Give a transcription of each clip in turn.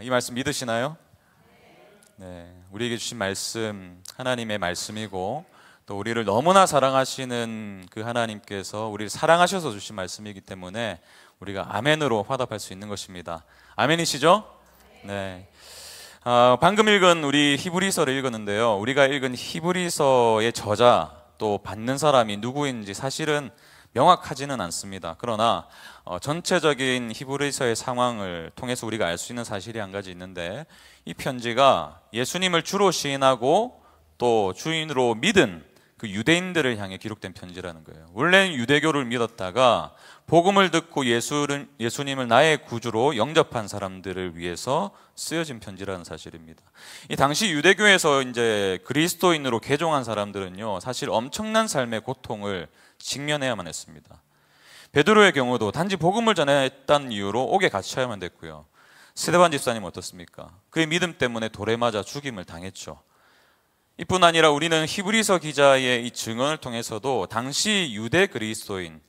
이 말씀 믿으시나요? 네, 우리에게 주신 말씀 하나님의 말씀이고 또 우리를 너무나 사랑하시는 그 하나님께서 우리를 사랑하셔서 주신 말씀이기 때문에 우리가 아멘으로 화답할 수 있는 것입니다. 아멘이시죠? 네. 방금 읽은 우리 히브리서를 읽었는데요, 우리가 읽은 히브리서의 저자 또 받는 사람이 누구인지 사실은 명확하지는 않습니다. 그러나 전체적인 히브리서의 상황을 통해서 우리가 알 수 있는 사실이 한 가지 있는데, 이 편지가 예수님을 주로 시인하고 또 주인으로 믿은 그 유대인들을 향해 기록된 편지라는 거예요. 원래는 유대교를 믿었다가 복음을 듣고 예수님을 나의 구주로 영접한 사람들을 위해서 쓰여진 편지라는 사실입니다. 이 당시 유대교에서 이제 그리스도인으로 개종한 사람들은요, 사실 엄청난 삶의 고통을 직면해야만 했습니다. 베드로의 경우도 단지 복음을 전했다는 이유로 옥에 갇혀야만 됐고요. 스데반 집사님 어떻습니까? 그의 믿음 때문에 돌에 맞아 죽임을 당했죠. 이뿐 아니라 우리는 히브리서 기자의 이 증언을 통해서도 당시 유대 그리스도인,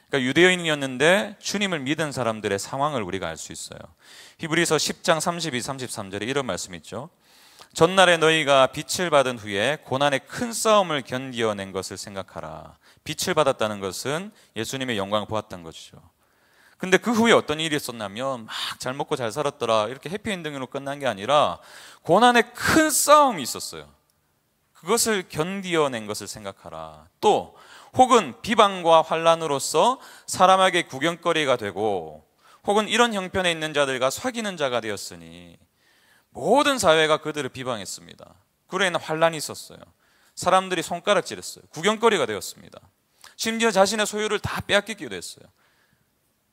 그러니까 유대인이었는데 주님을 믿은 사람들의 상황을 우리가 알 수 있어요. 히브리서 10장 32, 33절에 이런 말씀이 있죠. 전날에 너희가 빛을 받은 후에 고난의 큰 싸움을 견디어낸 것을 생각하라. 빛을 받았다는 것은 예수님의 영광을 보았다는 것이죠. 근데 그 후에 어떤 일이 있었냐면 막 잘 먹고 잘 살았더라 이렇게 해피엔딩으로 끝난 게 아니라 고난의 큰 싸움이 있었어요. 그것을 견디어낸 것을 생각하라. 또 혹은 비방과 환난으로서 사람에게 구경거리가 되고 혹은 이런 형편에 있는 자들과 사귀는 자가 되었으니 모든 사회가 그들을 비방했습니다. 그로 인한 환난이 있었어요. 사람들이 손가락질했어요. 구경거리가 되었습니다. 심지어 자신의 소유를 다 빼앗기기도 했어요.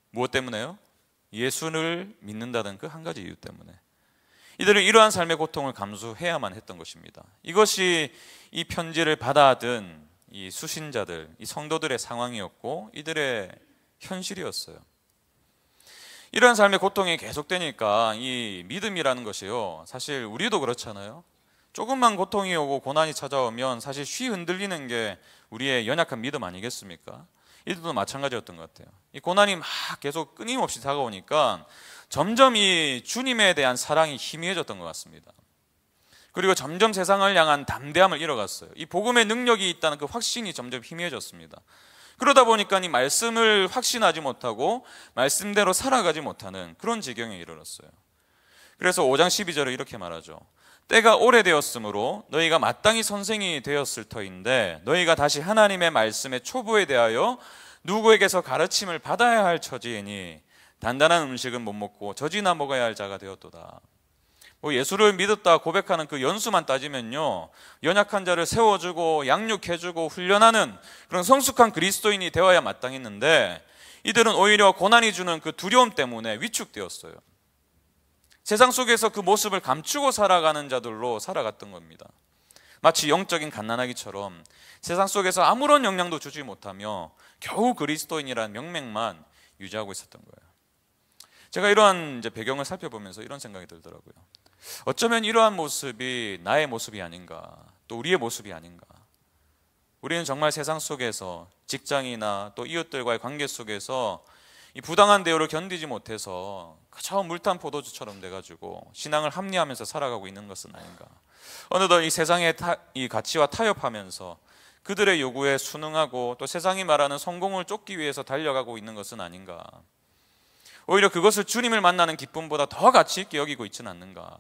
무엇 때문에요? 예수를 믿는다는 그 한 가지 이유 때문에. 이들은 이러한 삶의 고통을 감수해야만 했던 것입니다. 이것이 이 편지를 받아든 이 수신자들, 이 성도들의 상황이었고 이들의 현실이었어요. 이러한 삶의 고통이 계속되니까 이 믿음이라는 것이요, 사실 우리도 그렇잖아요. 조금만 고통이 오고 고난이 찾아오면 사실 쉬 흔들리는 게 우리의 연약한 믿음 아니겠습니까? 이들도 마찬가지였던 것 같아요. 이 고난이 막 계속 끊임없이 다가오니까 점점 이 주님에 대한 사랑이 희미해졌던 것 같습니다. 그리고 점점 세상을 향한 담대함을 잃어갔어요. 이 복음의 능력이 있다는 그 확신이 점점 희미해졌습니다. 그러다 보니까 이 말씀을 확신하지 못하고 말씀대로 살아가지 못하는 그런 지경에 이르렀어요. 그래서 5장 12절에 이렇게 말하죠. 때가 오래되었으므로 너희가 마땅히 선생이 되었을 터인데 너희가 다시 하나님의 말씀의 초보에 대하여 누구에게서 가르침을 받아야 할 처지이니 단단한 음식은 못 먹고 젖이나 먹어야 할 자가 되었도다. 예수를 믿었다 고백하는 그 연수만 따지면요, 연약한 자를 세워주고 양육해주고 훈련하는 그런 성숙한 그리스도인이 되어야 마땅했는데 이들은 오히려 고난이 주는 그 두려움 때문에 위축되었어요. 세상 속에서 그 모습을 감추고 살아가는 자들로 살아갔던 겁니다. 마치 영적인 갓난아기처럼 세상 속에서 아무런 영향도 주지 못하며 겨우 그리스도인이라는 명맥만 유지하고 있었던 거예요. 제가 이러한 이제 배경을 살펴보면서 이런 생각이 들더라고요. 어쩌면 이러한 모습이 나의 모습이 아닌가, 또 우리의 모습이 아닌가. 우리는 정말 세상 속에서 직장이나 또 이웃들과의 관계 속에서 이 부당한 대우를 견디지 못해서 그저 물탄 포도주처럼 돼가지고 신앙을 합리화하면서 살아가고 있는 것은 아닌가. 어느덧 이 세상의 이 가치와 타협하면서 그들의 요구에 순응하고 또 세상이 말하는 성공을 쫓기 위해서 달려가고 있는 것은 아닌가. 오히려 그것을 주님을 만나는 기쁨보다 더 가치 있게 여기고 있지는 않는가.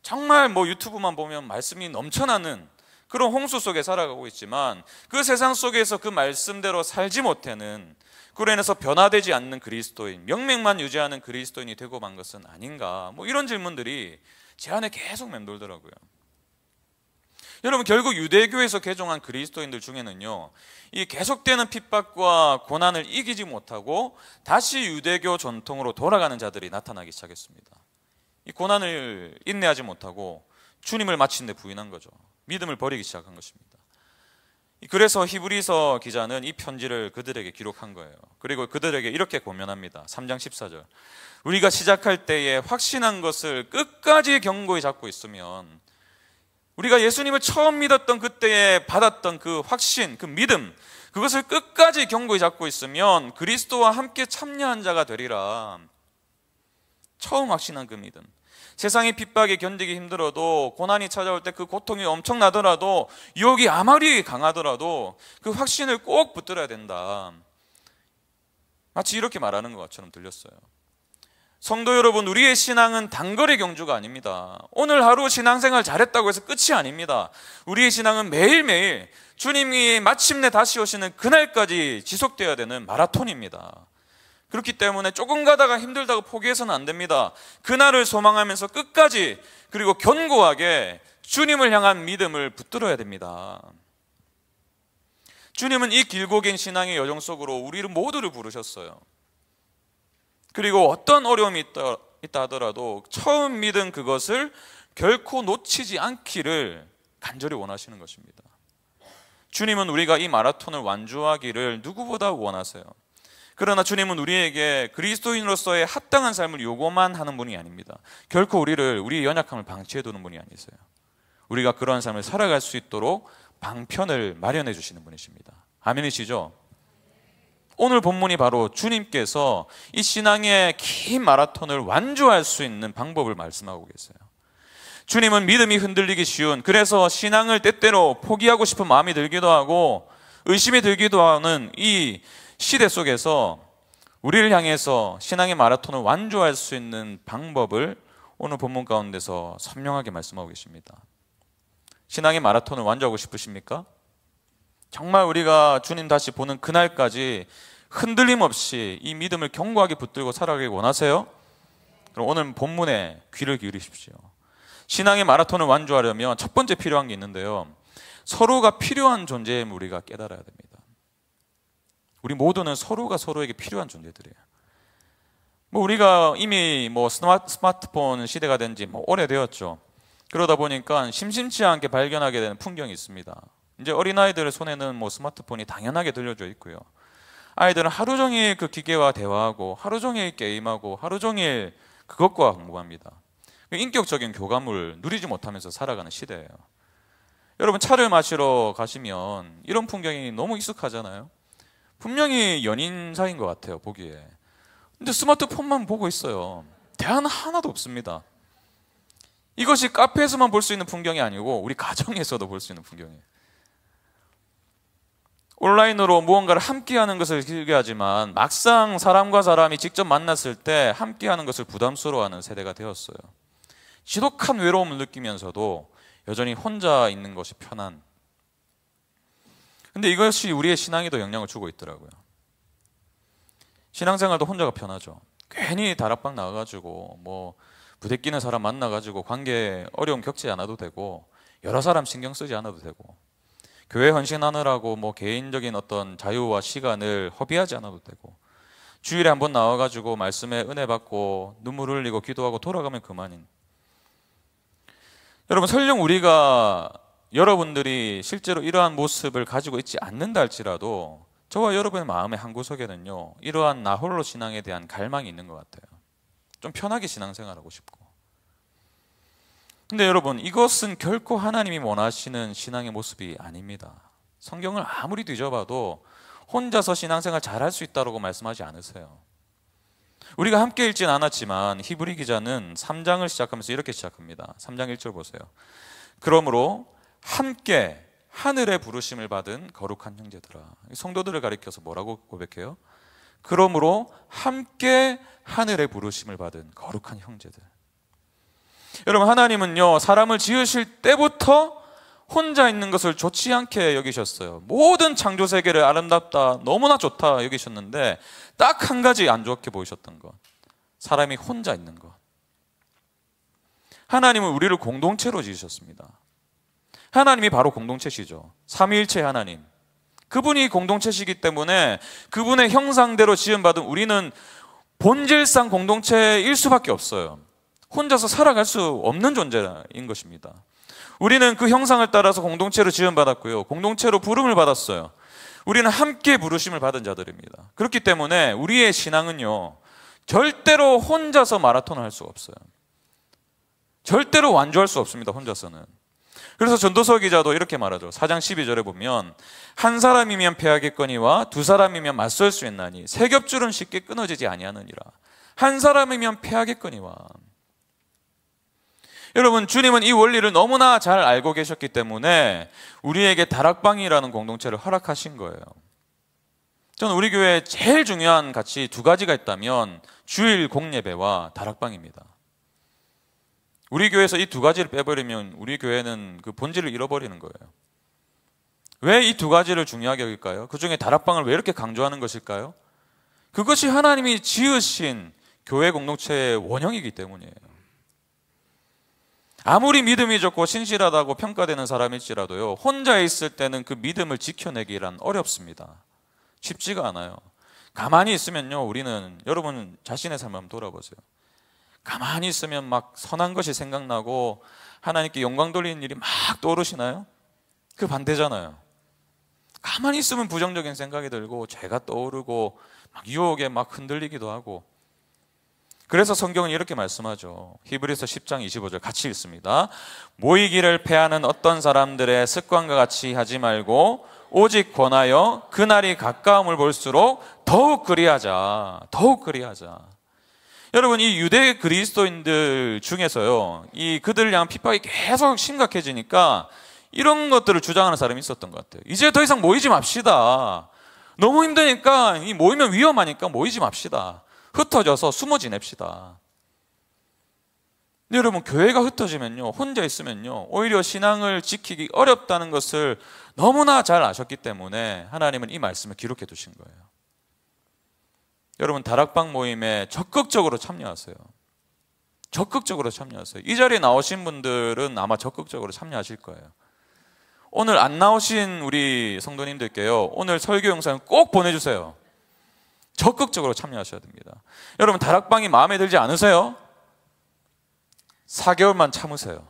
정말 유튜브만 보면 말씀이 넘쳐나는 그런 홍수 속에 살아가고 있지만 그 세상 속에서 그 말씀대로 살지 못하는, 그로 인해서 변화되지 않는 그리스도인, 명맥만 유지하는 그리스도인이 되고 만 것은 아닌가. 이런 질문들이 제 안에 계속 맴돌더라고요. 여러분, 결국 유대교에서 개종한 그리스도인들 중에는요, 이 계속되는 핍박과 고난을 이기지 못하고 다시 유대교 전통으로 돌아가는 자들이 나타나기 시작했습니다. 이 고난을 인내하지 못하고 주님을 마침내 부인한 거죠. 믿음을 버리기 시작한 것입니다. 그래서 히브리서 기자는 이 편지를 그들에게 기록한 거예요. 그리고 그들에게 이렇게 권면합니다. 3장 14절. 우리가 시작할 때에 확신한 것을 끝까지 견고히 잡고 있으면, 우리가 예수님을 처음 믿었던 그때에 받았던 그 확신, 그 믿음, 그것을 끝까지 견고히 잡고 있으면 그리스도와 함께 참여한 자가 되리라. 처음 확신한 그 믿음. 세상의 핍박이 견디기 힘들어도, 고난이 찾아올 때 그 고통이 엄청나더라도, 유혹이 아무리 강하더라도 그 확신을 꼭 붙들어야 된다. 마치 이렇게 말하는 것처럼 들렸어요. 성도 여러분, 우리의 신앙은 단거리 경주가 아닙니다. 오늘 하루 신앙생활 잘했다고 해서 끝이 아닙니다. 우리의 신앙은 매일매일 주님이 마침내 다시 오시는 그날까지 지속되어야 되는 마라톤입니다. 그렇기 때문에 조금 가다가 힘들다고 포기해서는 안 됩니다. 그날을 소망하면서 끝까지, 그리고 견고하게 주님을 향한 믿음을 붙들어야 됩니다. 주님은 이 길고 긴 신앙의 여정 속으로 우리를 모두를 부르셨어요. 그리고 어떤 어려움이 있다 하더라도 처음 믿은 그것을 결코 놓치지 않기를 간절히 원하시는 것입니다. 주님은 우리가 이 마라톤을 완주하기를 누구보다 원하세요. 그러나 주님은 우리에게 그리스도인으로서의 합당한 삶을 요구만 하는 분이 아닙니다. 결코 우리의 연약함을 방치해 두는 분이 아니세요. 우리가 그러한 삶을 살아갈 수 있도록 방편을 마련해 주시는 분이십니다. 아멘이시죠? 오늘 본문이 바로 주님께서 이 신앙의 긴 마라톤을 완주할 수 있는 방법을 말씀하고 계세요. 주님은 믿음이 흔들리기 쉬운, 그래서 신앙을 때때로 포기하고 싶은 마음이 들기도 하고 의심이 들기도 하는 이 시대 속에서 우리를 향해서 신앙의 마라톤을 완주할 수 있는 방법을 오늘 본문 가운데서 선명하게 말씀하고 계십니다. 신앙의 마라톤을 완주하고 싶으십니까? 정말 우리가 주님 다시 보는 그날까지 흔들림 없이 이 믿음을 견고하게 붙들고 살아가길 원하세요? 그럼 오늘 본문에 귀를 기울이십시오. 신앙의 마라톤을 완주하려면 첫 번째 필요한 게 있는데요, 서로가 필요한 존재임을 우리가 깨달아야 됩니다. 우리 모두는 서로가 서로에게 필요한 존재들이에요. 우리가 이미 스마트폰 시대가 된 지 오래되었죠. 그러다 보니까 심심치 않게 발견하게 되는 풍경이 있습니다. 이제 어린아이들 손에는 스마트폰이 당연하게 들려져 있고요. 아이들은 하루 종일 그 기계와 대화하고 하루 종일 게임하고 하루 종일 그것과 공부합니다. 인격적인 교감을 누리지 못하면서 살아가는 시대예요. 여러분, 차를 마시러 가시면 이런 풍경이 너무 익숙하잖아요. 분명히 연인 사이인 것 같아요, 보기에. 근데 스마트폰만 보고 있어요. 대화는 하나도 없습니다. 이것이 카페에서만 볼 수 있는 풍경이 아니고 우리 가정에서도 볼 수 있는 풍경이에요. 온라인으로 무언가를 함께하는 것을 즐겨하지만 막상 사람과 사람이 직접 만났을 때 함께하는 것을 부담스러워하는 세대가 되었어요. 지독한 외로움을 느끼면서도 여전히 혼자 있는 것이 편한. 근데 이것이 우리의 신앙에도 영향을 주고 있더라고요. 신앙생활도 혼자가 편하죠. 괜히 다락방 나가가지고 부대끼는 사람 만나가지고 관계 어려움 겪지 않아도 되고, 여러 사람 신경 쓰지 않아도 되고, 교회 헌신하느라고 개인적인 어떤 자유와 시간을 허비하지 않아도 되고, 주일에 한번 나와가지고 말씀에 은혜 받고 눈물 흘리고 기도하고 돌아가면 그만인. 여러분, 설령 여러분들이 실제로 이러한 모습을 가지고 있지 않는다 할지라도 저와 여러분의 마음의 한구석에는요, 이러한 나 홀로 신앙에 대한 갈망이 있는 것 같아요. 좀 편하게 신앙생활하고 싶고. 근데 여러분, 이것은 결코 하나님이 원하시는 신앙의 모습이 아닙니다. 성경을 아무리 뒤져봐도 혼자서 신앙생활 잘할 수 있다고 말씀하지 않으세요. 우리가 함께 읽진 않았지만 히브리 기자는 3장을 시작하면서 이렇게 시작합니다. 3장 1절 보세요. 그러므로 함께 하늘의 부르심을 받은 거룩한 형제들아. 성도들을 가리켜서 뭐라고 고백해요? 그러므로 함께 하늘의 부르심을 받은 거룩한 형제들. 여러분, 하나님은요, 사람을 지으실 때부터 혼자 있는 것을 좋지 않게 여기셨어요. 모든 창조 세계를 아름답다, 너무나 좋다 여기셨는데 딱 한 가지 안 좋게 보이셨던 것, 사람이 혼자 있는 것. 하나님은 우리를 공동체로 지으셨습니다. 하나님이 바로 공동체시죠. 삼위일체 하나님, 그분이 공동체시기 때문에 그분의 형상대로 지음받은 우리는 본질상 공동체일 수밖에 없어요. 혼자서 살아갈 수 없는 존재인 것입니다. 우리는 그 형상을 따라서 공동체로 지음받았고요, 공동체로 부름을 받았어요. 우리는 함께 부르심을 받은 자들입니다. 그렇기 때문에 우리의 신앙은요, 절대로 혼자서 마라톤을 할 수가 없어요. 절대로 완주할 수 없습니다, 혼자서는. 그래서 전도서 기자도 이렇게 말하죠. 4장 12절에 보면 한 사람이면 패하겠거니와 두 사람이면 맞설 수 있나니 세 겹줄은 쉽게 끊어지지 아니하느니라. 한 사람이면 패하겠거니와. 여러분, 주님은 이 원리를 너무나 잘 알고 계셨기 때문에 우리에게 다락방이라는 공동체를 허락하신 거예요. 저는 우리 교회에 제일 중요한 가치 두 가지가 있다면 주일 공예배와 다락방입니다. 우리 교회에서 이 두 가지를 빼버리면 우리 교회는 그 본질을 잃어버리는 거예요. 왜 이 두 가지를 중요하게 여길까요? 그 중에 다락방을 왜 이렇게 강조하는 것일까요? 그것이 하나님이 지으신 교회 공동체의 원형이기 때문이에요. 아무리 믿음이 좋고 신실하다고 평가되는 사람일지라도요, 혼자 있을 때는 그 믿음을 지켜내기란 어렵습니다. 쉽지가 않아요. 가만히 있으면요, 우리는, 여러분 자신의 삶을 한번 돌아보세요. 가만히 있으면 막 선한 것이 생각나고 하나님께 영광 돌리는 일이 막 떠오르시나요? 그 반대잖아요. 가만히 있으면 부정적인 생각이 들고 죄가 떠오르고 막 유혹에 막 흔들리기도 하고. 그래서 성경은 이렇게 말씀하죠. 히브리서 10장 25절 같이 읽습니다. 모이기를 패하는 어떤 사람들의 습관과 같이 하지 말고 오직 권하여 그날이 가까움을 볼수록 더욱 그리하자. 더욱 그리하자. 여러분, 이 유대 그리스도인들 중에서요, 이 그들을 향한 핍박이 계속 심각해지니까 이런 것들을 주장하는 사람이 있었던 것 같아요. 이제 더 이상 모이지 맙시다. 너무 힘드니까, 이 모이면 위험하니까 모이지 맙시다. 흩어져서 숨어 지냅시다. 근데 여러분, 교회가 흩어지면요, 혼자 있으면요, 오히려 신앙을 지키기 어렵다는 것을 너무나 잘 아셨기 때문에 하나님은 이 말씀을 기록해 두신 거예요. 여러분, 다락방 모임에 적극적으로 참여하세요. 적극적으로 참여하세요. 이 자리에 나오신 분들은 아마 적극적으로 참여하실 거예요. 오늘 안 나오신 우리 성도님들께요, 오늘 설교 영상 꼭 보내주세요. 적극적으로 참여하셔야 됩니다. 여러분, 다락방이 마음에 들지 않으세요? 4개월만 참으세요.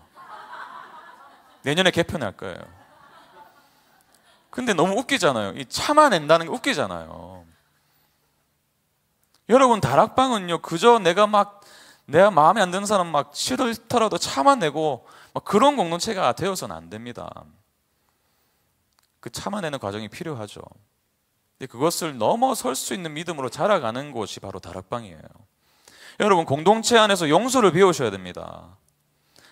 내년에 개편할 거예요. 근데 너무 웃기잖아요. 이 참아낸다는 게 웃기잖아요. 여러분, 다락방은요, 그저 내가 마음에 안 드는 사람 막 싫더라도 참아내고 막 그런 공동체가 되어서는 안 됩니다. 그 참아내는 과정이 필요하죠. 그것을 넘어설 수 있는 믿음으로 자라가는 곳이 바로 다락방이에요. 여러분, 공동체 안에서 용서를 배우셔야 됩니다.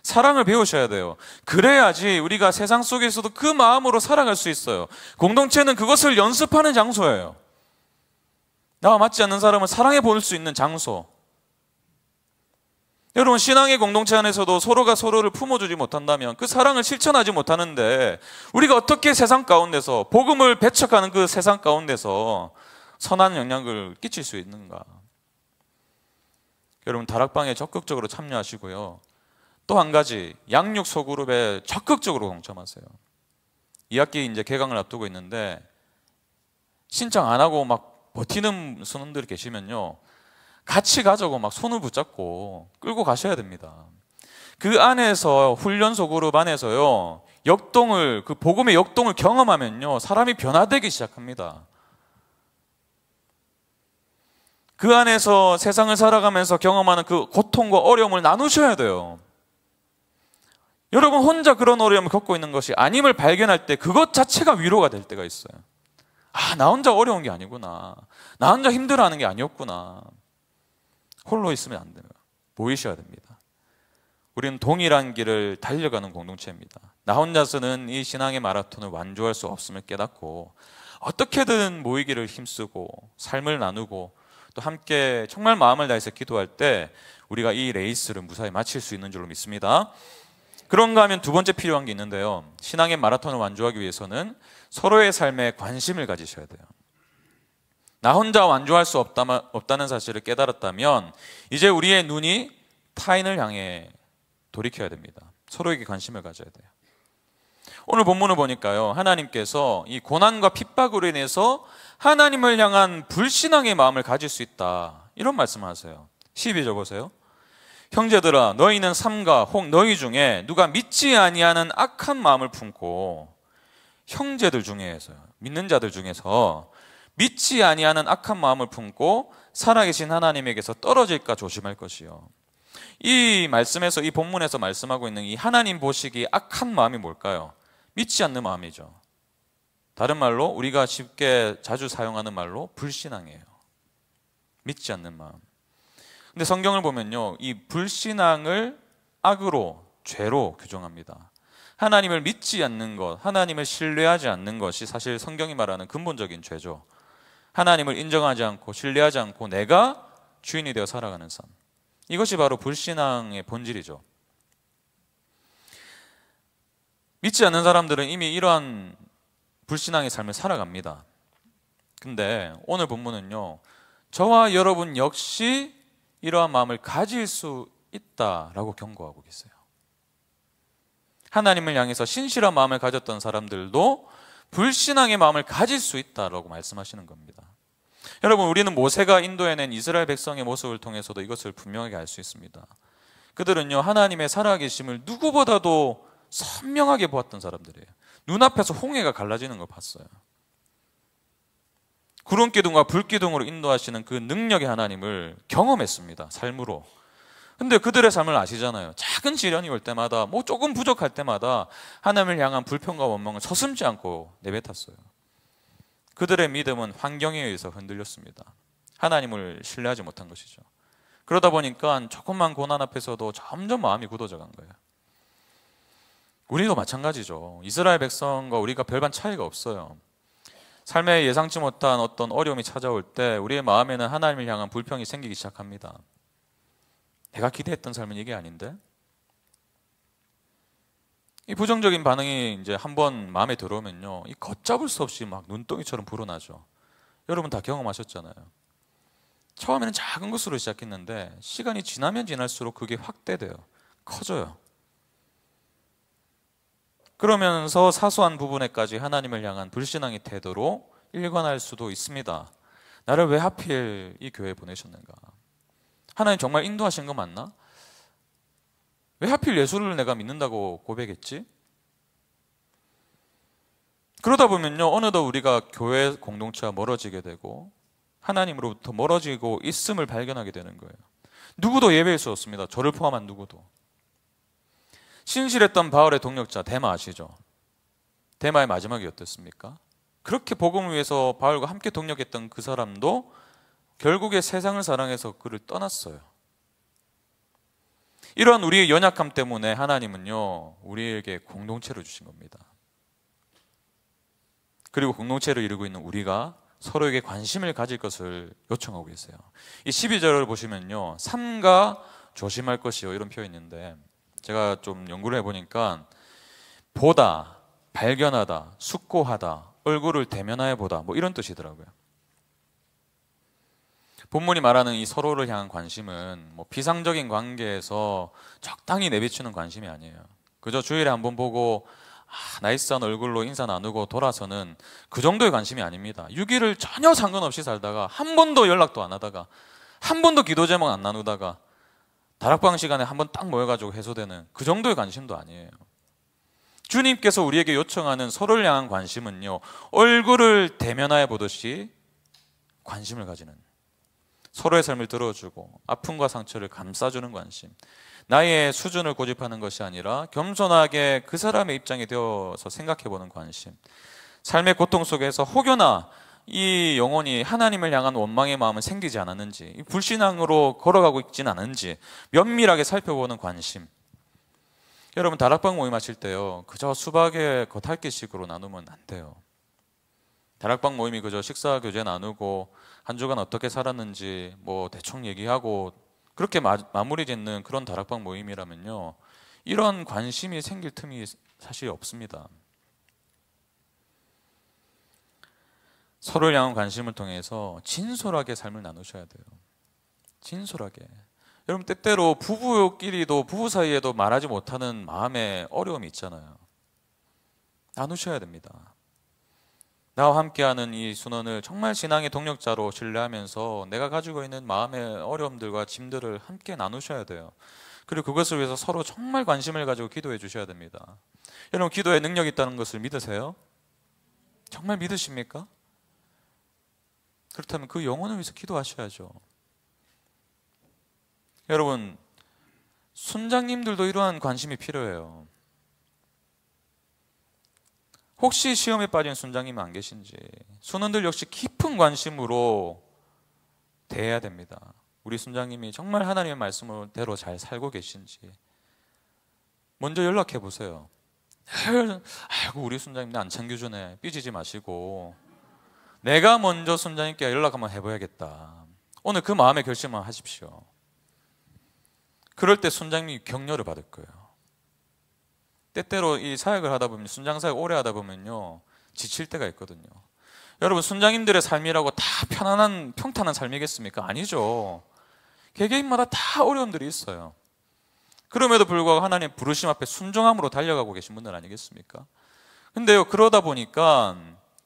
사랑을 배우셔야 돼요. 그래야지 우리가 세상 속에서도 그 마음으로 살아갈 수 있어요. 공동체는 그것을 연습하는 장소예요. 나와 맞지 않는 사람을 사랑해 볼 수 있는 장소. 여러분, 신앙의 공동체 안에서도 서로가 서로를 품어주지 못한다면 그 사랑을 실천하지 못하는데 우리가 어떻게 세상 가운데서 복음을 배척하는 그 세상 가운데서 선한 영향을 끼칠 수 있는가? 여러분, 다락방에 적극적으로 참여하시고요. 또 한 가지, 양육 소그룹에 적극적으로 동참하세요. 2학기 이제 개강을 앞두고 있는데 신청 안 하고 막 버티는 선원들이 계시면요, 같이 가자고 막 손을 붙잡고 끌고 가셔야 됩니다. 그 안에서, 훈련 소그룹 안에서요, 그 복음의 역동을 경험하면요, 사람이 변화되기 시작합니다. 그 안에서 세상을 살아가면서 경험하는 그 고통과 어려움을 나누셔야 돼요. 여러분, 혼자 그런 어려움을 겪고 있는 것이 아님을 발견할 때 그것 자체가 위로가 될 때가 있어요. 아, 나 혼자 어려운 게 아니구나. 나 혼자 힘들어하는 게 아니었구나. 홀로 있으면 안 돼요. 모이셔야 됩니다. 우리는 동일한 길을 달려가는 공동체입니다. 나 혼자서는 이 신앙의 마라톤을 완주할 수 없음을 깨닫고 어떻게든 모이기를 힘쓰고 삶을 나누고 또 함께 정말 마음을 다해서 기도할 때 우리가 이 레이스를 무사히 마칠 수 있는 줄로 믿습니다. 그런가 하면 두 번째 필요한 게 있는데요, 신앙의 마라톤을 완주하기 위해서는 서로의 삶에 관심을 가지셔야 돼요. 나 혼자 완주할 수 없다는 사실을 깨달았다면 이제 우리의 눈이 타인을 향해 돌이켜야 됩니다. 서로에게 관심을 가져야 돼요. 오늘 본문을 보니까요, 하나님께서 이 고난과 핍박으로 인해서 하나님을 향한 불신앙의 마음을 가질 수 있다, 이런 말씀을 하세요. 12절 보세요. 형제들아, 너희는 삼가 혹 너희 중에 누가 믿지 아니하는 악한 마음을 품고, 형제들 중에서, 믿는 자들 중에서 믿지 아니하는 악한 마음을 품고 살아계신 하나님에게서 떨어질까 조심할 것이요. 이 말씀에서, 이 본문에서 말씀하고 있는 이 하나님 보시기에 악한 마음이 뭘까요? 믿지 않는 마음이죠. 다른 말로 우리가 쉽게 자주 사용하는 말로 불신앙이에요. 믿지 않는 마음. 근데 성경을 보면요, 이 불신앙을 악으로, 죄로 규정합니다. 하나님을 믿지 않는 것, 하나님을 신뢰하지 않는 것이 사실 성경이 말하는 근본적인 죄죠. 하나님을 인정하지 않고 신뢰하지 않고 내가 주인이 되어 살아가는 삶, 이것이 바로 불신앙의 본질이죠. 믿지 않는 사람들은 이미 이러한 불신앙의 삶을 살아갑니다. 근데 오늘 본문은요, 저와 여러분 역시 이러한 마음을 가질 수 있다라고 경고하고 계세요. 하나님을 향해서 신실한 마음을 가졌던 사람들도 불신앙의 마음을 가질 수 있다라고 말씀하시는 겁니다. 여러분, 우리는 모세가 인도해낸 이스라엘 백성의 모습을 통해서도 이것을 분명하게 알 수 있습니다. 그들은요, 하나님의 살아계심을 누구보다도 선명하게 보았던 사람들이에요. 눈앞에서 홍해가 갈라지는 걸 봤어요. 구름기둥과 불기둥으로 인도하시는 그 능력의 하나님을 경험했습니다, 삶으로. 근데 그들의 삶을 아시잖아요. 작은 시련이 올 때마다, 뭐 조금 부족할 때마다 하나님을 향한 불평과 원망을 서슴지 않고 내뱉었어요. 그들의 믿음은 환경에 의해서 흔들렸습니다. 하나님을 신뢰하지 못한 것이죠. 그러다 보니까 조금만 고난 앞에서도 점점 마음이 굳어져 간 거예요. 우리도 마찬가지죠. 이스라엘 백성과 우리가 별반 차이가 없어요. 삶에 예상치 못한 어떤 어려움이 찾아올 때 우리의 마음에는 하나님을 향한 불평이 생기기 시작합니다. 내가 기대했던 삶은 이게 아닌데? 이 부정적인 반응이 이제 한번 마음에 들어오면요, 이 걷잡을 수 없이 막 눈덩이처럼 불어나죠. 여러분 다 경험하셨잖아요. 처음에는 작은 것으로 시작했는데 시간이 지나면 지날수록 그게 확대돼요. 커져요. 그러면서 사소한 부분에까지 하나님을 향한 불신앙의 태도로 일관할 수도 있습니다. 나를 왜 하필 이 교회에 보내셨는가? 하나님 정말 인도하신 거 맞나? 왜 하필 예수를 내가 믿는다고 고백했지? 그러다 보면요, 어느덧 우리가 교회 공동체와 멀어지게 되고 하나님으로부터 멀어지고 있음을 발견하게 되는 거예요. 누구도 예외일 수 없습니다. 저를 포함한 누구도. 신실했던 바울의 동력자 데마 아시죠? 데마의 마지막이 어땠습니까? 그렇게 복음을 위해서 바울과 함께 동력했던 그 사람도 결국에 세상을 사랑해서 그를 떠났어요. 이러한 우리의 연약함 때문에 하나님은요, 우리에게 공동체를 주신 겁니다. 그리고 공동체를 이루고 있는 우리가 서로에게 관심을 가질 것을 요청하고 계세요. 이 12절을 보시면요, 삼가 조심할 것이요, 이런 표현이 있는데 제가 좀 연구를 해보니까 보다, 발견하다, 숙고하다, 얼굴을 대면하여 보다, 뭐 이런 뜻이더라고요. 본문이 말하는 이 서로를 향한 관심은 뭐 비상적인 관계에서 적당히 내비치는 관심이 아니에요. 그저 주일에 한번 보고 나이스한 얼굴로 인사 나누고 돌아서는 그 정도의 관심이 아닙니다. 6일을 전혀 상관없이 살다가 한 번도 연락도 안 하다가 한 번도 기도 제목 안 나누다가 다락방 시간에 한 번 딱 모여가지고 해소되는 그 정도의 관심도 아니에요. 주님께서 우리에게 요청하는 서로를 향한 관심은요, 얼굴을 대면하여 보듯이 관심을 가지는, 서로의 삶을 들어주고 아픔과 상처를 감싸주는 관심, 나의 수준을 고집하는 것이 아니라 겸손하게 그 사람의 입장이 되어서 생각해보는 관심, 삶의 고통 속에서 혹여나 이 영혼이 하나님을 향한 원망의 마음은 생기지 않았는지, 불신앙으로 걸어가고 있지는 않은지 면밀하게 살펴보는 관심. 여러분, 다락방 모임 하실 때요, 그저 수박의 겉핥기식으로 나누면 안 돼요. 다락방 모임이 그저 식사 교제 나누고 한 주간 어떻게 살았는지 뭐 대충 얘기하고 그렇게 마무리 짓는 그런 다락방 모임이라면요, 이런 관심이 생길 틈이 사실 없습니다. 서로를 향한 관심을 통해서 진솔하게 삶을 나누셔야 돼요. 진솔하게. 여러분, 때때로 부부끼리도, 부부 사이에도 말하지 못하는 마음의 어려움이 있잖아요. 나누셔야 됩니다. 나와 함께하는 이 순원을 정말 신앙의 동력자로 신뢰하면서 내가 가지고 있는 마음의 어려움들과 짐들을 함께 나누셔야 돼요. 그리고 그것을 위해서 서로 정말 관심을 가지고 기도해 주셔야 됩니다. 여러분, 기도에 능력이 있다는 것을 믿으세요? 정말 믿으십니까? 그렇다면 그 영혼을 위해서 기도하셔야죠. 여러분, 순장님들도 이러한 관심이 필요해요. 혹시 시험에 빠진 순장님 안 계신지, 순원들 역시 깊은 관심으로 대해야 됩니다. 우리 순장님이 정말 하나님의 말씀대로 잘 살고 계신지 먼저 연락해 보세요. 아이고 우리 순장님 나 안 챙겨주네. 삐지지 마시고 내가 먼저 순장님께 연락 한번 해봐야겠다. 오늘 그 마음의 결심을 하십시오. 그럴 때 순장님이 격려를 받을 거예요. 때때로 이 사역을 하다 보면, 순장 사역 오래 하다 보면요 지칠 때가 있거든요. 여러분, 순장님들의 삶이라고 다 편안한 평탄한 삶이겠습니까? 아니죠. 개개인마다 다 어려움들이 있어요. 그럼에도 불구하고 하나님 부르심 앞에 순종함으로 달려가고 계신 분들 아니겠습니까? 근데요, 그러다 보니까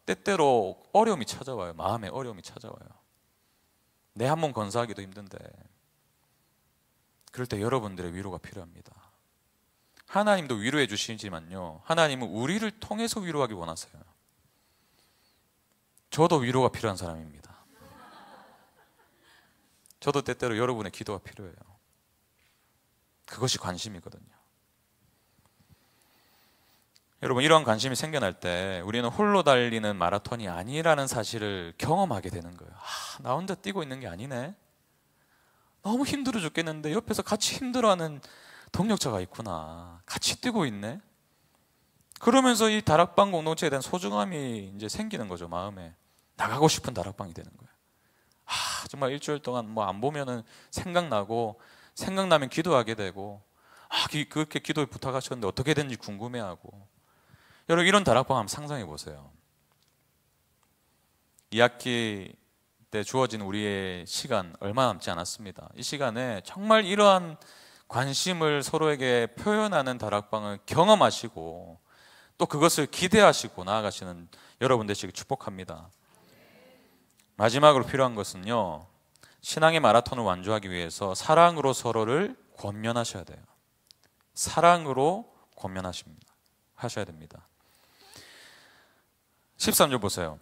때때로 어려움이 찾아와요. 마음에 어려움이 찾아와요. 내 한 몸 건사하기도 힘든데, 그럴 때 여러분들의 위로가 필요합니다. 하나님도 위로해 주시지만요, 하나님은 우리를 통해서 위로하기 원하세요. 저도 위로가 필요한 사람입니다. 저도 때때로 여러분의 기도가 필요해요. 그것이 관심이거든요. 여러분, 이러한 관심이 생겨날 때 우리는 홀로 달리는 마라톤이 아니라는 사실을 경험하게 되는 거예요. 나 혼자 뛰고 있는 게 아니네. 너무 힘들어 죽겠는데 옆에서 같이 힘들어하는 동력자가 있구나. 같이 뛰고 있네. 그러면서 이 다락방 공동체에 대한 소중함이 이제 생기는 거죠. 마음에 나가고 싶은 다락방이 되는 거예요. 정말 일주일 동안 뭐 안 보면은 생각나고, 생각나면 기도하게 되고, 그렇게 기도에 부탁하셨는데 어떻게 됐는지 궁금해하고. 여러분, 이런 다락방 한번 상상해 보세요. 2학기 때 주어진 우리의 시간 얼마 남지 않았습니다. 이 시간에 정말 이러한 관심을 서로에게 표현하는 다락방을 경험하시고 또 그것을 기대하시고 나아가시는 여러분 되시길 축복합니다. 마지막으로 필요한 것은요, 신앙의 마라톤을 완주하기 위해서 사랑으로 서로를 권면하셔야 돼요. 사랑으로 권면하셔야 됩니다. 13절 보세요.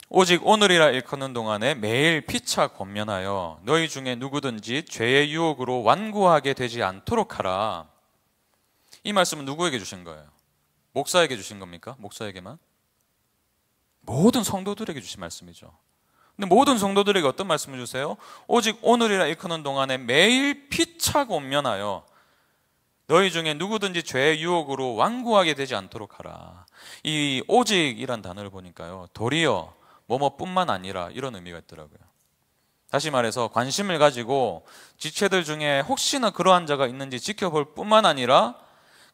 오직 오늘이라 일컫는 동안에 매일 피차 권면하여 너희 중에 누구든지 죄의 유혹으로 완고하게 되지 않도록 하라. 이 말씀은 누구에게 주신 거예요? 목사에게 주신 겁니까? 목사에게만? 모든 성도들에게 주신 말씀이죠. 근데 모든 성도들에게 어떤 말씀을 주세요? 오직 오늘이라 일컫는 동안에 매일 피차 권면하여 너희 중에 누구든지 죄의 유혹으로 완고하게 되지 않도록 하라. 이 오직이란 단어를 보니까요, 도리어 뭐뭐뿐만 아니라 이런 의미가 있더라고요. 다시 말해서 관심을 가지고 지체들 중에 혹시나 그러한 자가 있는지 지켜볼 뿐만 아니라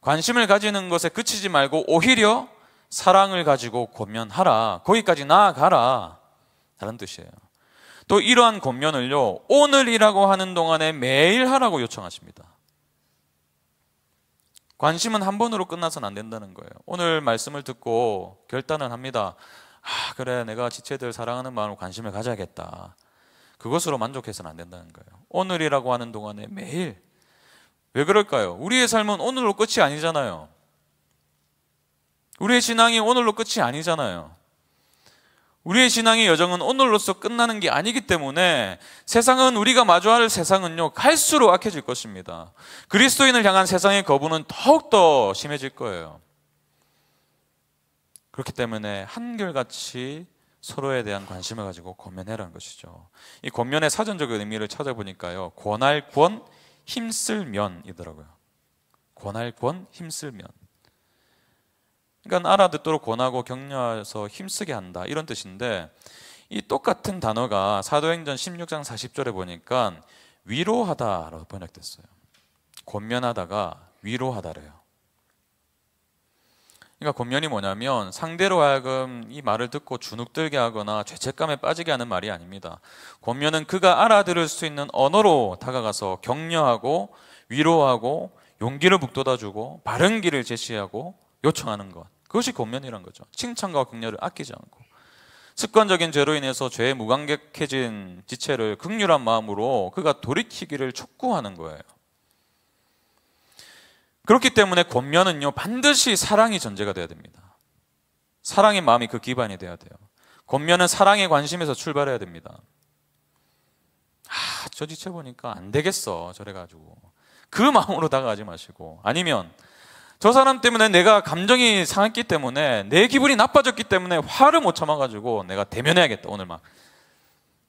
관심을 가지는 것에 그치지 말고 오히려 사랑을 가지고 권면하라. 거기까지 나아가라. 다른 뜻이에요. 또 이러한 권면을요, 오늘이라고 하는 동안에 매일 하라고 요청하십니다. 관심은 한 번으로 끝나서는 안 된다는 거예요. 오늘 말씀을 듣고 결단을 합니다. 그래, 내가 지체들 사랑하는 마음으로 관심을 가져야겠다. 그것으로 만족해서는 안 된다는 거예요. 오늘이라고 하는 동안에 매일. 왜 그럴까요? 우리의 삶은 오늘로 끝이 아니잖아요. 우리의 신앙이 오늘로 끝이 아니잖아요. 우리의 신앙의 여정은 오늘로서 끝나는 게 아니기 때문에 세상은, 우리가 마주할 세상은요, 갈수록 악해질 것입니다. 그리스도인을 향한 세상의 거부는 더욱더 심해질 거예요. 그렇기 때문에 한결같이 서로에 대한 관심을 가지고 권면해라는 것이죠. 이 권면의 사전적인 의미를 찾아보니까요, 권할 권, 힘쓸 면이더라고요. 권할 권, 힘쓸 면. 그러니까 알아듣도록 권하고 격려해서 힘쓰게 한다, 이런 뜻인데, 이 똑같은 단어가 사도행전 16장 40절에 보니까 위로하다라고 번역됐어요. 권면하다가 위로하다래요. 그러니까 권면이 뭐냐면 상대로 하여금 이 말을 듣고 주눅들게 하거나 죄책감에 빠지게 하는 말이 아닙니다. 권면은 그가 알아들을 수 있는 언어로 다가가서 격려하고 위로하고 용기를 북돋아주고 바른 길을 제시하고 요청하는 것, 그것이 권면이란 거죠. 칭찬과 격려를 아끼지 않고 습관적인 죄로 인해서 죄에 무감각해진 지체를 긍휼한 마음으로 그가 돌이키기를 촉구하는 거예요. 그렇기 때문에 권면은요, 반드시 사랑이 전제가 돼야 됩니다. 사랑의 마음이 그 기반이 돼야 돼요. 권면은 사랑의 관심에서 출발해야 됩니다. 저 지체 보니까 안 되겠어, 저래가지고 그 마음으로 다가가지 마시고, 아니면 저 사람 때문에 내가 감정이 상했기 때문에, 내 기분이 나빠졌기 때문에 화를 못 참아가지고 내가 대면해야겠다, 오늘 막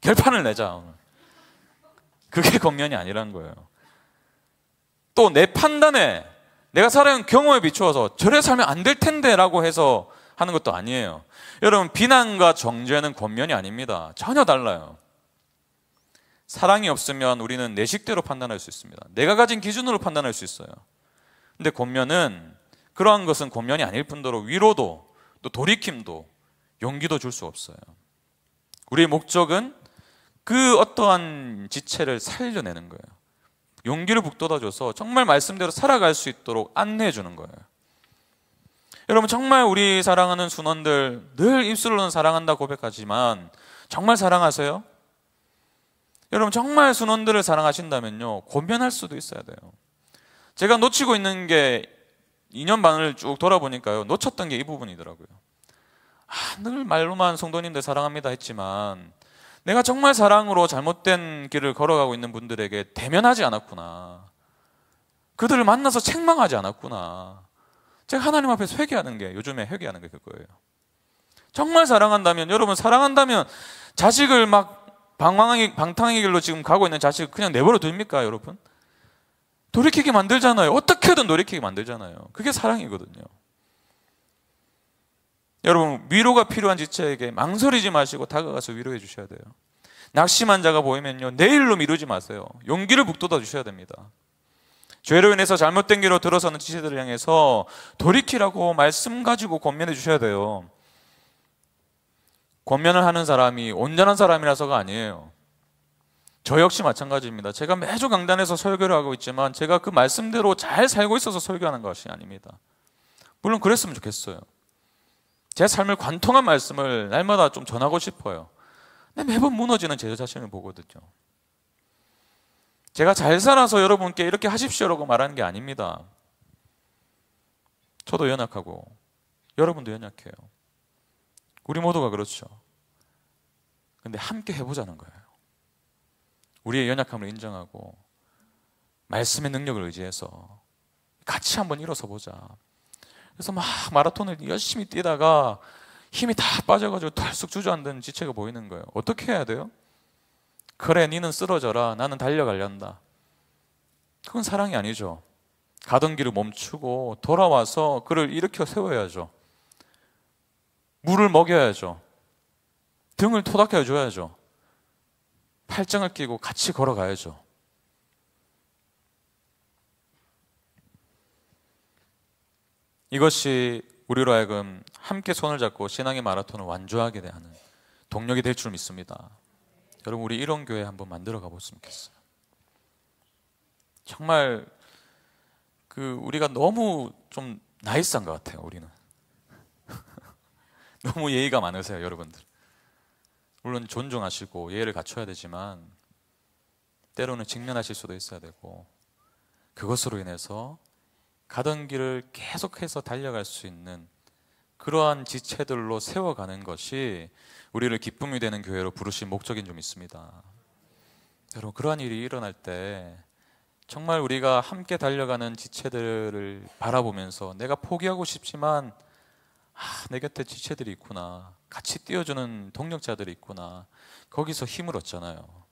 결판을 내자, 오늘 그게 권면이 아니라는 거예요. 또 내 판단에 내가 살아온 경험에 비추어서 저래 살면 안 될 텐데 라고 해서 하는 것도 아니에요. 여러분, 비난과 정죄는 권면이 아닙니다. 전혀 달라요. 사랑이 없으면 우리는 내 식대로 판단할 수 있습니다. 내가 가진 기준으로 판단할 수 있어요. 근데 권면은, 그러한 것은 권면이 아닐 뿐더러 위로도 또 돌이킴도 용기도 줄 수 없어요. 우리의 목적은 그 어떠한 지체를 살려내는 거예요. 용기를 북돋아줘서 정말 말씀대로 살아갈 수 있도록 안내해 주는 거예요. 여러분, 정말 우리 사랑하는 순원들 늘 입술로는 사랑한다 고백하지만 정말 사랑하세요? 여러분, 정말 순원들을 사랑하신다면요, 권면할 수도 있어야 돼요. 제가 놓치고 있는 게 2년 반을 쭉 돌아보니까요, 놓쳤던 게 이 부분이더라고요. 늘 말로만 성도님들 사랑합니다 했지만 내가 정말 사랑으로 잘못된 길을 걸어가고 있는 분들에게 대면하지 않았구나. 그들을 만나서 책망하지 않았구나. 제가 하나님 앞에서 회개하는 게, 요즘에 회개하는 게 그거예요. 정말 사랑한다면, 여러분, 사랑한다면 자식을 막 방탕의 길로 지금 가고 있는 자식을 그냥 내버려 둡니까, 여러분? 돌이키게 만들잖아요. 어떻게든 돌이키게 만들잖아요. 그게 사랑이거든요. 여러분, 위로가 필요한 지체에게 망설이지 마시고 다가가서 위로해 주셔야 돼요. 낙심한 자가 보이면요, 내일로 미루지 마세요. 용기를 북돋아 주셔야 됩니다. 죄로 인해서 잘못된 길로 들어서는 지체들을 향해서 돌이키라고 말씀 가지고 권면해 주셔야 돼요. 권면을 하는 사람이 온전한 사람이라서가 아니에요. 저 역시 마찬가지입니다. 제가 매주 강단에서 설교를 하고 있지만 제가 그 말씀대로 잘 살고 있어서 설교하는 것이 아닙니다. 물론 그랬으면 좋겠어요. 제 삶을 관통한 말씀을 날마다 좀 전하고 싶어요. 근데 매번 무너지는 제 자신을 보거든요. 제가 잘 살아서 여러분께 이렇게 하십시오라고 말하는 게 아닙니다. 저도 연약하고 여러분도 연약해요. 우리 모두가 그렇죠. 근데 함께 해보자는 거예요. 우리의 연약함을 인정하고 말씀의 능력을 의지해서 같이 한번 일어서 보자. 그래서 막 마라톤을 열심히 뛰다가 힘이 다 빠져가지고 털썩 주저앉은 지체가 보이는 거예요. 어떻게 해야 돼요? 그래, 니는 쓰러져라. 나는 달려가련다. 그건 사랑이 아니죠. 가던 길을 멈추고 돌아와서 그를 일으켜 세워야죠. 물을 먹여야죠. 등을 토닥여 줘야죠. 팔짱을 끼고 같이 걸어가야죠. 이것이 우리로 하여금 함께 손을 잡고 신앙의 마라톤을 완주하게 하는 동력이 될 줄 믿습니다. 여러분, 우리 이런 교회 한번 만들어 가봤으면 좋겠어요. 정말 우리가 너무 좀 나이스한 것 같아요. 우리는 너무 예의가 많으세요, 여러분들. 물론 존중하시고 예의를 갖춰야 되지만 때로는 직면하실 수도 있어야 되고, 그것으로 인해서 가던 길을 계속해서 달려갈 수 있는 그러한 지체들로 세워가는 것이 우리를 기쁨이 되는 교회로 부르신 목적인 줄 믿습니다. 여러분, 그러한 일이 일어날 때 정말 우리가 함께 달려가는 지체들을 바라보면서 내가 포기하고 싶지만 내 곁에 지체들이 있구나, 같이 뛰어주는 동력자들이 있구나, 거기서 힘을 얻잖아요.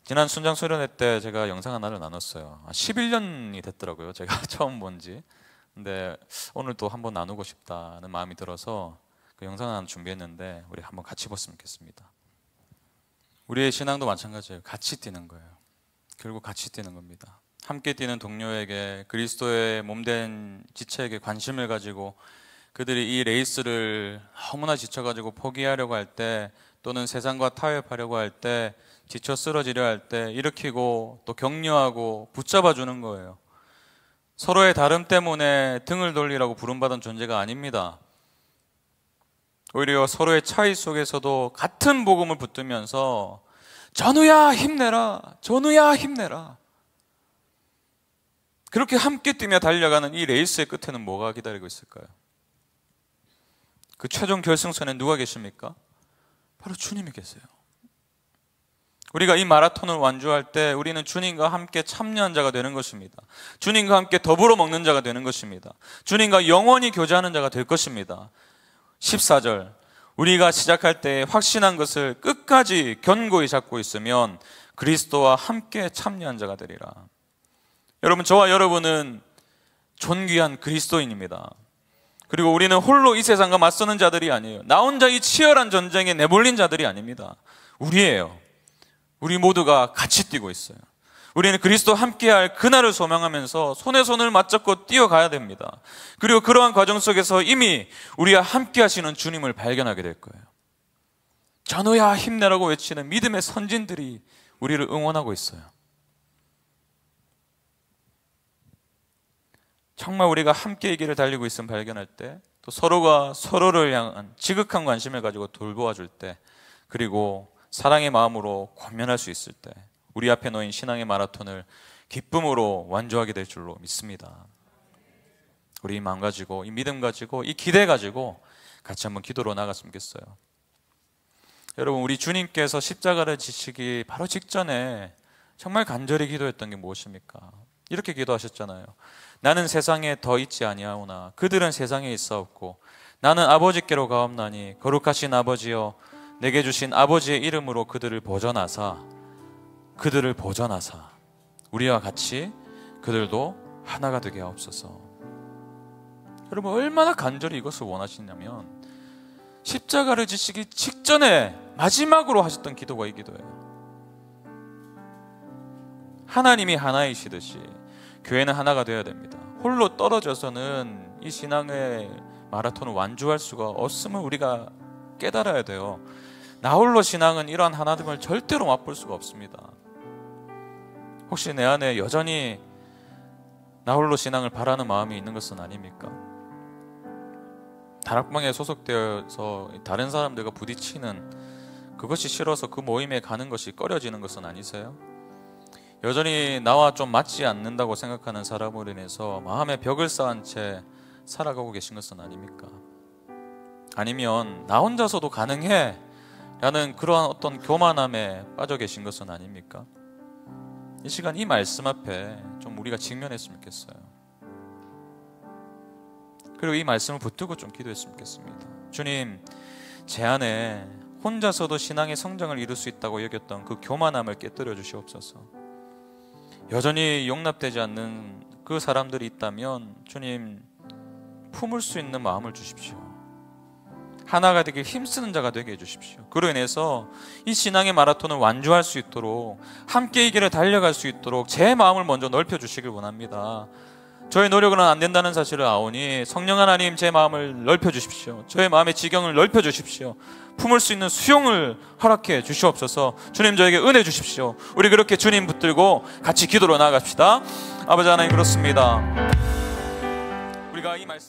지난 순장 수련회 때 제가 영상 하나를 나눴어요. 11년이 됐더라고요, 제가 처음 본지. 근데 오늘 또 한번 나누고 싶다는 마음이 들어서 그 영상 하나 준비했는데 우리 한번 같이 봤으면 좋겠습니다. 우리의 신앙도 마찬가지예요. 같이 뛰는 거예요. 결국 같이 뛰는 겁니다. 함께 뛰는 동료에게, 그리스도의 몸된 지체에게 관심을 가지고 그들이 이 레이스를 너무나 지쳐가지고 포기하려고 할 때, 또는 세상과 타협하려고 할 때, 지쳐 쓰러지려 할 때 일으키고 또 격려하고 붙잡아 주는 거예요. 서로의 다름 때문에 등을 돌리라고 부름받은 존재가 아닙니다. 오히려 서로의 차이 속에서도 같은 복음을 붙들면서 전우야 힘내라, 전우야 힘내라, 그렇게 함께 뛰며 달려가는 이 레이스의 끝에는 뭐가 기다리고 있을까요? 그 최종 결승선에 누가 계십니까? 바로 주님이 계세요. 우리가 이 마라톤을 완주할 때 우리는 주님과 함께 참여한 자가 되는 것입니다. 주님과 함께 더불어 먹는 자가 되는 것입니다. 주님과 영원히 교제하는 자가 될 것입니다. 14절, 우리가 시작할 때 확신한 것을 끝까지 견고히 잡고 있으면 그리스도와 함께 참여한 자가 되리라. 여러분, 저와 여러분은 존귀한 그리스도인입니다. 그리고 우리는 홀로 이 세상과 맞서는 자들이 아니에요. 나 혼자 이 치열한 전쟁에 내몰린 자들이 아닙니다. 우리예요. 우리 모두가 같이 뛰고 있어요. 우리는 그리스도와 함께할 그날을 소망하면서 손에 손을 맞잡고 뛰어가야 됩니다. 그리고 그러한 과정 속에서 이미 우리와 함께 하시는 주님을 발견하게 될 거예요. 전우야 힘내라고 외치는 믿음의 선진들이 우리를 응원하고 있어요. 정말 우리가 함께 이 길을 달리고 있음을 발견할 때, 또 서로가 서로를 향한 지극한 관심을 가지고 돌보아 줄 때, 그리고 사랑의 마음으로 권면할 수 있을 때, 우리 앞에 놓인 신앙의 마라톤을 기쁨으로 완주하게 될 줄로 믿습니다. 우리 이 마음 가지고, 이 믿음 가지고, 이 기대 가지고 같이 한번 기도로 나갔으면 좋겠어요. 여러분, 우리 주님께서 십자가를 지시기 바로 직전에 정말 간절히 기도했던 게 무엇입니까? 이렇게 기도하셨잖아요. 나는 세상에 더 있지 아니하오나 그들은 세상에 있사옵고 나는 아버지께로 가옵나니 거룩하신 아버지여 내게 주신 아버지의 이름으로 그들을 보전하사 우리와 같이 그들도 하나가 되게 하옵소서. 여러분, 얼마나 간절히 이것을 원하시냐면 십자가를 지시기 직전에 마지막으로 하셨던 기도가 이 기도예요. 하나님이 하나이시듯이 교회는 하나가 되어야 됩니다. 홀로 떨어져서는 이 신앙의 마라톤을 완주할 수가 없음을 우리가 깨달아야 돼요. 나 홀로 신앙은 이러한 하나됨을 절대로 맛볼 수가 없습니다. 혹시 내 안에 여전히 나 홀로 신앙을 바라는 마음이 있는 것은 아닙니까? 다락방에 소속되어서 다른 사람들과 부딪히는 그것이 싫어서 그 모임에 가는 것이 꺼려지는 것은 아니세요? 여전히 나와 좀 맞지 않는다고 생각하는 사람으로 인해서 마음에 벽을 쌓은 채 살아가고 계신 것은 아닙니까? 아니면 나 혼자서도 가능해 라는 그러한 어떤 교만함에 빠져 계신 것은 아닙니까? 이 시간 이 말씀 앞에 좀 우리가 직면했으면 좋겠어요. 그리고 이 말씀을 붙들고 좀 기도했으면 좋겠습니다. 주님, 제 안에 혼자서도 신앙의 성장을 이룰 수 있다고 여겼던 그 교만함을 깨뜨려 주시옵소서. 여전히 용납되지 않는 그 사람들이 있다면 주님, 품을 수 있는 마음을 주십시오. 하나가 되길 힘쓰는 자가 되게 해주십시오. 그로 인해서 이 신앙의 마라톤을 완주할 수 있도록, 함께 이 길을 달려갈 수 있도록 제 마음을 먼저 넓혀주시길 원합니다. 저의 노력으로는 안 된다는 사실을 아오니 성령 하나님, 제 마음을 넓혀주십시오. 저의 마음의 지경을 넓혀주십시오. 품을 수 있는 수용을 허락해 주시옵소서. 주님, 저에게 은혜 주십시오. 우리 그렇게 주님 붙들고 같이 기도로 나아갑시다. 아버지 하나님, 그렇습니다. 우리가 이 말씀